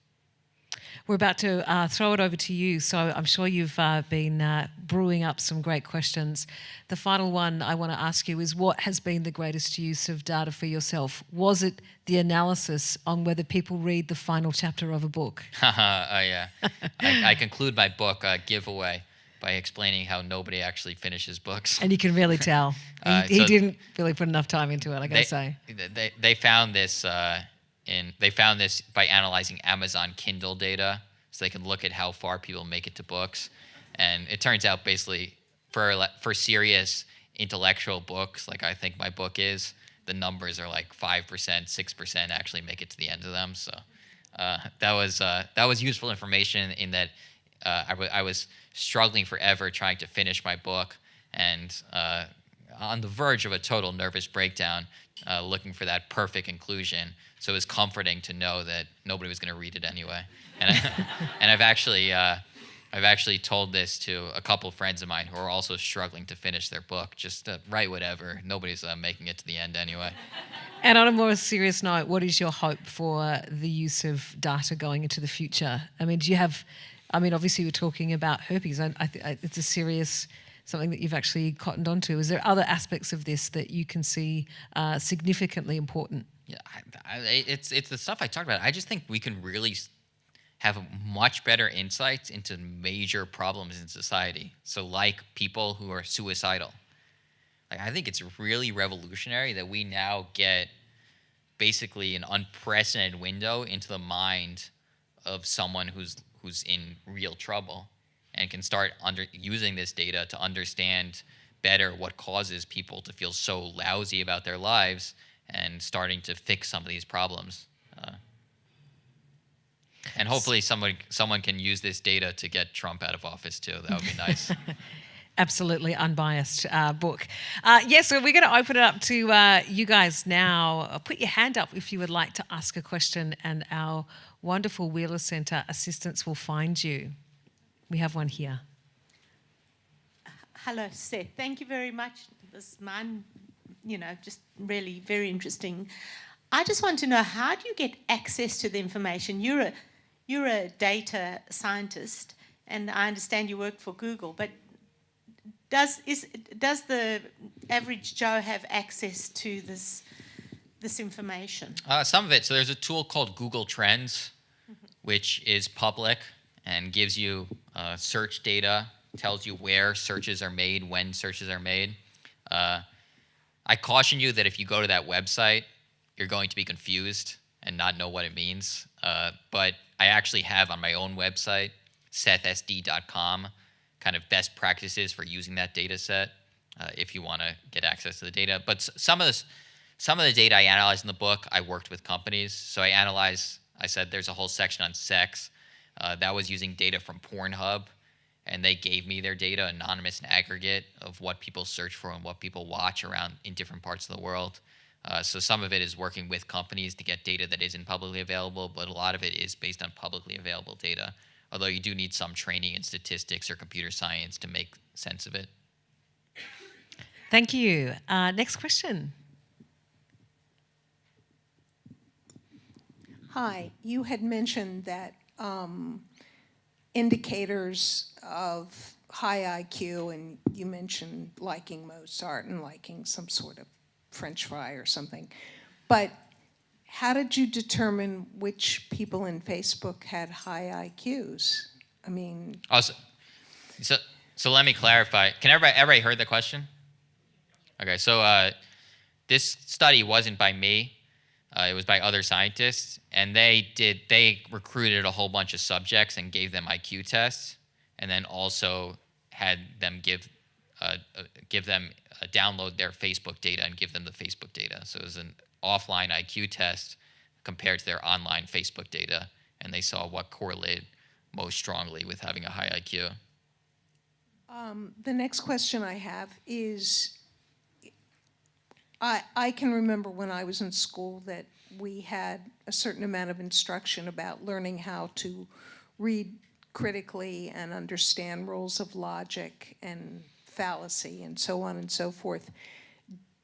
We're about to throw it over to you, so I'm sure you've been brewing up some great questions. The final one I want to ask you is, what has been the greatest use of data for yourself? Was it the analysis on whether people read the final chapter of a book? Oh, yeah. I conclude my book, Giveaway, by explaining how nobody actually finishes books. And you can really tell. He So didn't really put enough time into it, I gotta say. They found this by analyzing Amazon Kindle data, so they can look at how far people make it to books, and it turns out basically for serious intellectual books, like I think my book is, the numbers are like 5%, 6% actually make it to the end of them. So that was useful information in that I was struggling forever trying to finish my book, and on the verge of a total nervous breakdown, looking for that perfect conclusion. So it was comforting to know that nobody was going to read it anyway. And I've actually told this to a couple of friends of mine who are also struggling to finish their book. Just write whatever. Nobody's making it to the end anyway. And on a more serious note, what is your hope for the use of data going into the future? I mean, obviously we're talking about herpes. It's a serious something that you've actually cottoned onto. Is there other aspects of this that you can see significantly important? Yeah, it's the stuff I talked about. I just think we can really have much better insights into major problems in society. So like people who are suicidal. Like, I think it's really revolutionary that we now get basically an unprecedented window into the mind of someone who's in real trouble, and can start using this data to understand better what causes people to feel so lousy about their lives, and starting to fix some of these problems. And hopefully someone can use this data to get Trump out of office too. That would be nice. Absolutely unbiased book. So we're going to open it up to you guys now. Put your hand up if you would like to ask a question, and our wonderful Wheeler Centre assistants will find you. We have one here. Hello, Seth. Thank you very much. This mine, just really very interesting. I just want to know, how do you get access to the information? You're a data scientist, and I understand you work for Google, but does the average Joe have access to this information? Some of it. So there's a tool called Google Trends, which is public and gives you search data, tells you where searches are made, when searches are made. I caution you that if you go to that website, you're going to be confused and not know what it means. But I actually have on my own website, SethSD.com, kind of best practices for using that data set if you want to get access to the data. But some of the data I analyzed in the book, I worked with companies. So I said there's a whole section on sex. That was using data from Pornhub, and they gave me their data, anonymous and aggregate, of what people search for and what people watch around in different parts of the world. So some of it is working with companies to get data that isn't publicly available, but a lot of it is based on publicly available data, although you do need some training in statistics or computer science to make sense of it. Thank you. Next question. Hi, you had mentioned that indicators of high IQ, and you mentioned liking Mozart and liking some sort of French fry or something. But how did you determine which people in Facebook had high IQs? I mean... So let me clarify. Can everybody heard the question? Okay, so this study wasn't by me. It was by other scientists, and they recruited a whole bunch of subjects and gave them IQ tests, and then also had them download their Facebook data and give them the Facebook data. So it was an offline IQ test compared to their online Facebook data, and they saw what correlated most strongly with having a high IQ. The next question I have is, I can remember when I was in school that we had a certain amount of instruction about learning how to read critically and understand rules of logic and fallacy and so on and so forth.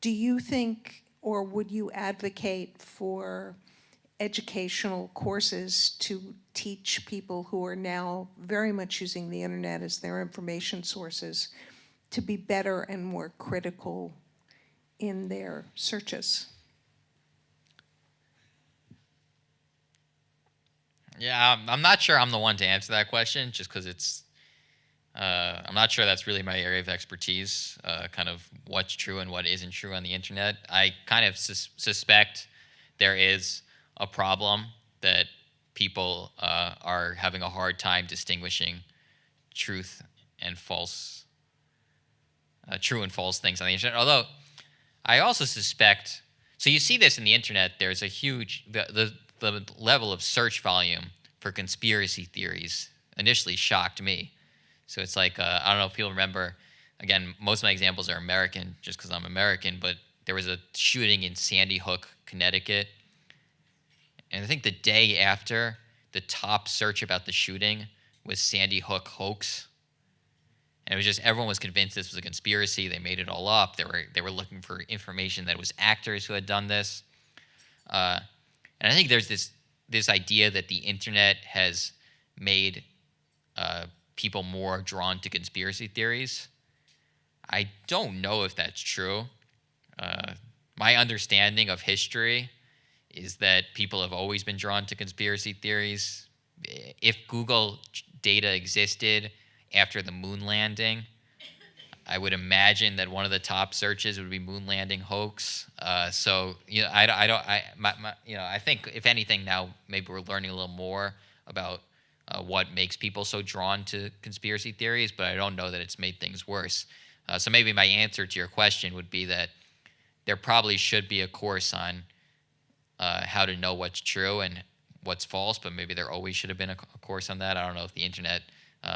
Do you think, or would you advocate for educational courses to teach people who are now very much using the internet as their information sources to be better and more critical in their searches? Yeah, I'm not sure I'm the one to answer that question, just because I'm not sure that's really my area of expertise, kind of what's true and what isn't true on the internet. I kind of suspect there is a problem that people are having a hard time distinguishing truth and false, true and false things on the internet. Although I also suspect, so you see this in the internet, there's a huge, the level of search volume for conspiracy theories initially shocked me. So it's like, I don't know if people remember, again, most of my examples are American just because I'm American, but there was a shooting in Sandy Hook, Connecticut. And I think the day after, the top search about the shooting was Sandy Hook hoax. And it was just, everyone was convinced this was a conspiracy. They made it all up. They were looking for information that it was actors who had done this. And I think there's this idea that the internet has made people more drawn to conspiracy theories. I don't know if that's true. My understanding of history is that people have always been drawn to conspiracy theories. If Google data existed after the moon landing, I would imagine that one of the top searches would be moon landing hoax. So I think if anything now maybe we're learning a little more about what makes people so drawn to conspiracy theories, but I don't know that it's made things worse. So maybe my answer to your question would be that there probably should be a course on how to know what's true and what's false, but maybe there always should have been a course on that. I don't know if the internet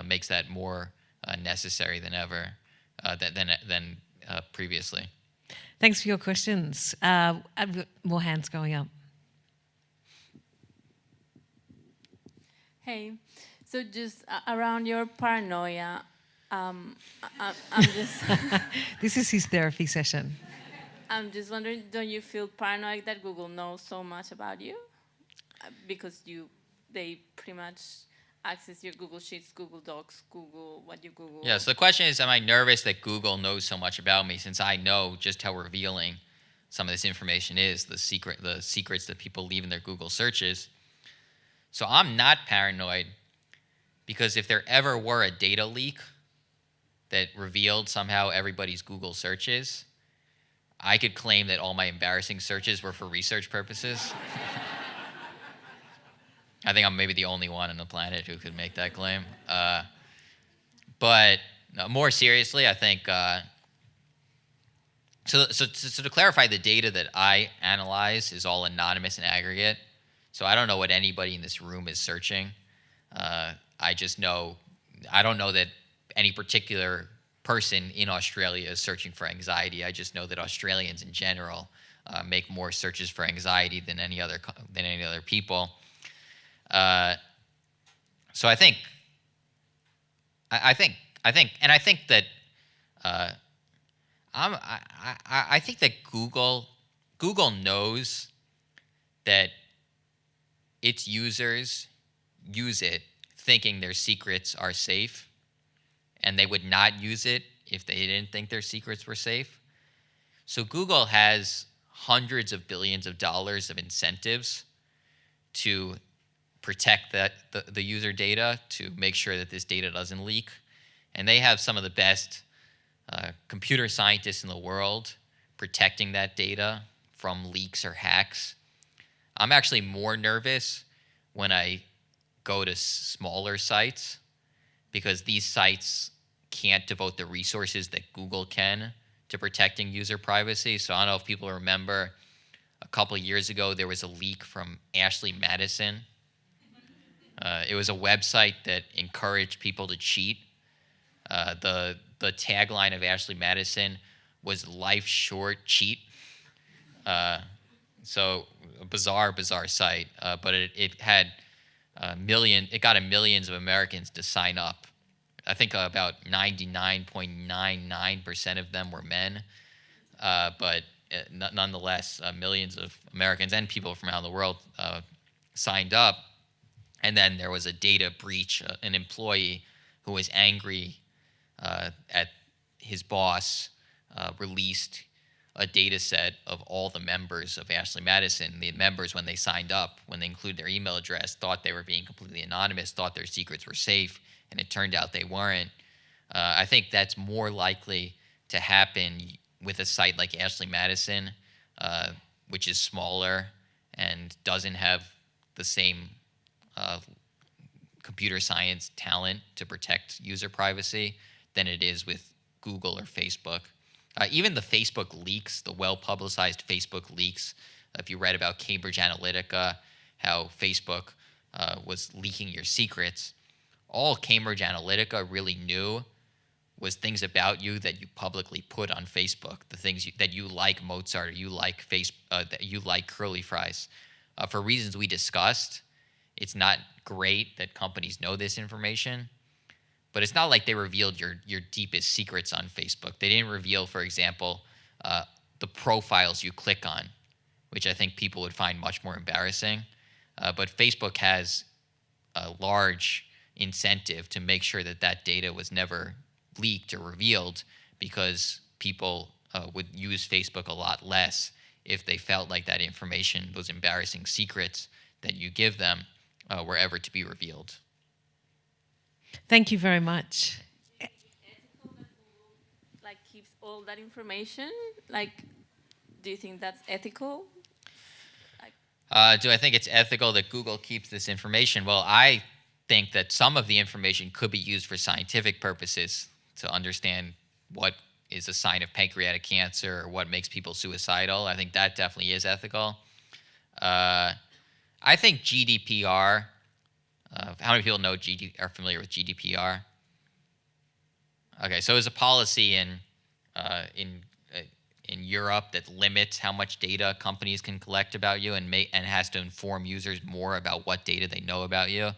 makes that more necessary than ever. Than previously. Thanks for your questions. I've got more hands going up. Hey, so just around your paranoia, I'm just This is his therapy session. I'm just wondering, don't you feel paranoid that Google knows so much about you? Because they pretty much access your Google Sheets, Google Docs, Google what you Google. Yeah, so the question is, am I nervous that Google knows so much about me, since I know just how revealing some of this information is, the secrets that people leave in their Google searches. So I'm not paranoid, because if there ever were a data leak that revealed somehow everybody's Google searches, I could claim that all my embarrassing searches were for research purposes. I think I'm maybe the only one on the planet who could make that claim. But no, more seriously, I think, so to clarify, the data that I analyze is all anonymous and aggregate. So I don't know what anybody in this room is searching. I just know, I don't know that any particular person in Australia is searching for anxiety. I just know that Australians in general make more searches for anxiety than any other people. So I think that I think that Google knows that its users use it thinking their secrets are safe, and they would not use it if they didn't think their secrets were safe. So Google has hundreds of billions of dollars of incentives to protect the user data, to make sure that this data doesn't leak. And they have some of the best computer scientists in the world protecting that data from leaks or hacks. I'm actually more nervous when I go to smaller sites, because these sites can't devote the resources that Google can to protecting user privacy. So I don't know if people remember, a couple of years ago, there was a leak from Ashley Madison. It was a website that encouraged people to cheat. The tagline of Ashley Madison was "Life short, cheat." So a bizarre site, but it had it got millions of Americans to sign up. I think about 99.99% of them were men, but nonetheless, millions of Americans and people from around the world signed up. And then there was a data breach. An employee who was angry at his boss released a data set of all the members of Ashley Madison. The members, when they signed up, when they included their email address, thought they were being completely anonymous, thought their secrets were safe, and it turned out they weren't. I think that's more likely to happen with a site like Ashley Madison, which is smaller and doesn't have the same computer science talent to protect user privacy than it is with Google or Facebook. Even the Facebook leaks, the well-publicized Facebook leaks, if you read about Cambridge Analytica, how Facebook was leaking your secrets, all Cambridge Analytica really knew was things about you that you publicly put on Facebook, the things that you like Mozart or you like that you like curly fries. For reasons we discussed, it's not great that companies know this information, but it's not like they revealed your deepest secrets on Facebook. They didn't reveal, for example, the profiles you click on, which I think people would find much more embarrassing. But Facebook has a large incentive to make sure that that data was never leaked or revealed, because people would use Facebook a lot less if they felt like that information, those embarrassing secrets that you give them, were ever to be revealed. Thank you very much. Ethical that Google keeps all that information? Do you think that's ethical? Do I think it's ethical that Google keeps this information? Well, I think that some of the information could be used for scientific purposes, to understand what is a sign of pancreatic cancer or what makes people suicidal. I think that definitely is ethical. I think GDPR. How many people are familiar with GDPR? Okay, so there's a policy in Europe that limits how much data companies can collect about you and has to inform users more about what data they know about you.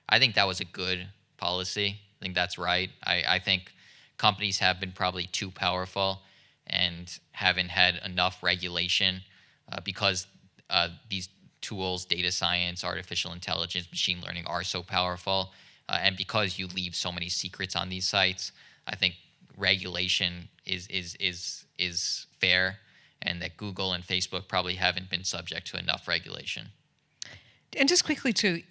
I think that was a good policy. I think that's right. I think companies have been probably too powerful and haven't had enough regulation because these tools, data science, artificial intelligence, machine learning are so powerful, and because you leave so many secrets on these sites, I think regulation is fair, and that Google and Facebook probably haven't been subject to enough regulation. And just quickly too,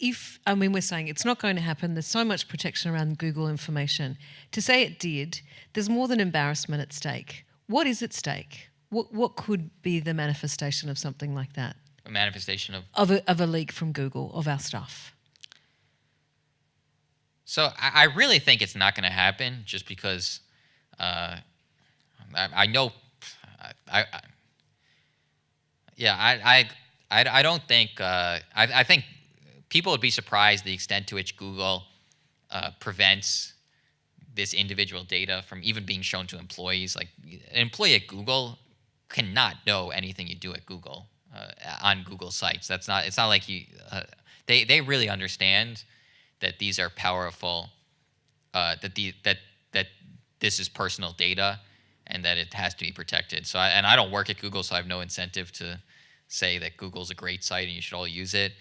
we're saying it's not going to happen, there's so much protection around Google information. To say it did, there's more than embarrassment at stake. What is at stake? What could be the manifestation of something like that? A manifestation of a leak from Google of our stuff? So I really think it's not going to happen, just because I know. I don't think. I think people would be surprised the extent to which Google prevents this individual data from even being shown to employees. Like, an employee at Google cannot know anything you do at Google on Google sites. It's not like they really understand that these are powerful. That this is personal data, and that it has to be protected. So, I don't work at Google, so I have no incentive to say that Google's a great site and you should all use it.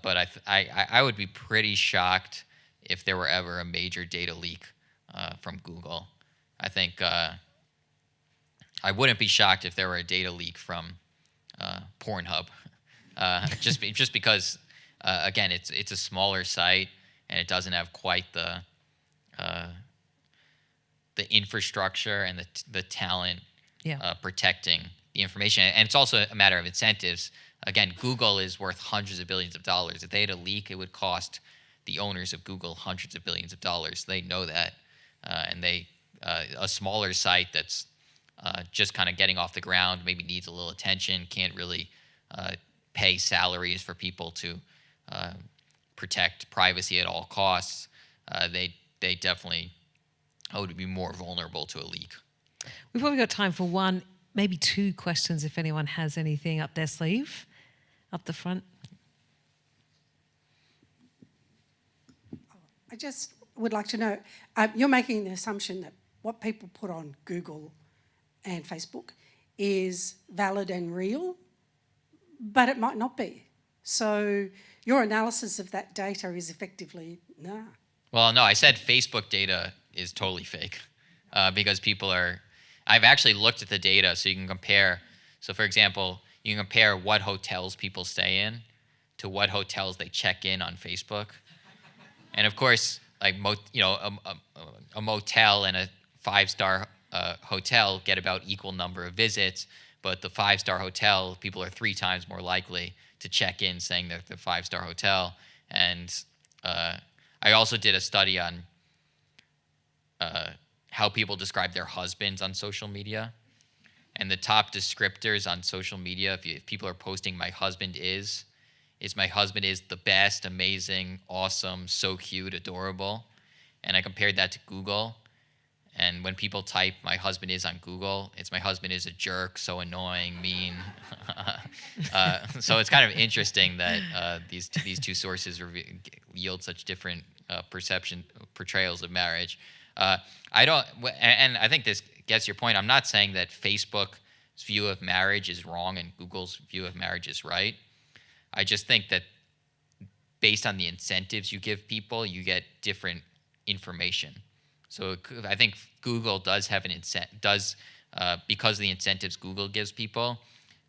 But I would be pretty shocked if there were ever a major data leak from Google. I think I wouldn't be shocked if there were a data leak from Pornhub, just because again, it's a smaller site and it doesn't have quite the infrastructure and the talent protecting the information. And it's also a matter of incentives. Again, Google is worth hundreds of billions of dollars. If they had a leak, it would cost the owners of Google hundreds of billions of dollars. They know that. And a smaller site that's just kind of getting off the ground, maybe needs a little attention, can't really pay salaries for people to protect privacy at all costs, they definitely would be more vulnerable to a leak. We've probably got time for one, maybe two questions if anyone has anything up their sleeve, up the front. I just would like to know, you're making the assumption that what people put on Google and Facebook is valid and real, but it might not be. So your analysis of that data is effectively, nah. Well, no, I said Facebook data is totally fake because I've actually looked at the data so you can compare. So for example, you can compare what hotels people stay in to what hotels they check in on Facebook. And of course, like a motel and a 5-star hotel get about equal number of visits, but the 5-star hotel, people are 3 times more likely to check in saying that they're a 5-star hotel. And I also did a study on how people describe their husbands on social media. And the top descriptors on social media, if people are posting my husband is the best, amazing, awesome, so cute, adorable. And I compared that to Google. And when people type my husband is on Google, it's my husband is a jerk, so annoying, mean. So it's kind of interesting that these two sources yield such different portrayals of marriage. And I think this gets your point. I'm not saying that Facebook's view of marriage is wrong and Google's view of marriage is right. I just think that based on the incentives you give people, you get different information. So I think Google does have an incentive, because of the incentives Google gives people,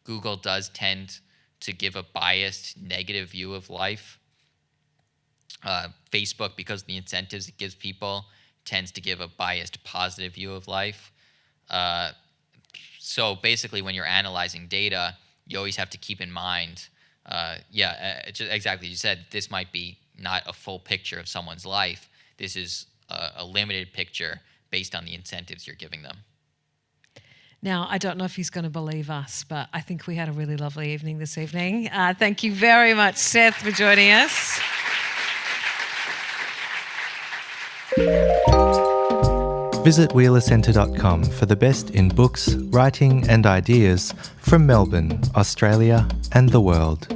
Google does tend to give a biased negative view of life. Facebook, because of the incentives it gives people, tends to give a biased positive view of life. So basically when you're analyzing data, you always have to keep in mind, just exactly as you said, this might be not a full picture of someone's life. This is a limited picture based on the incentives you're giving them. Now, I don't know if he's going to believe us, but I think we had a really lovely evening this evening. Thank you very much, Seth, for joining us. Visit wheelercentre.com for the best in books, writing and ideas from Melbourne, Australia and the world.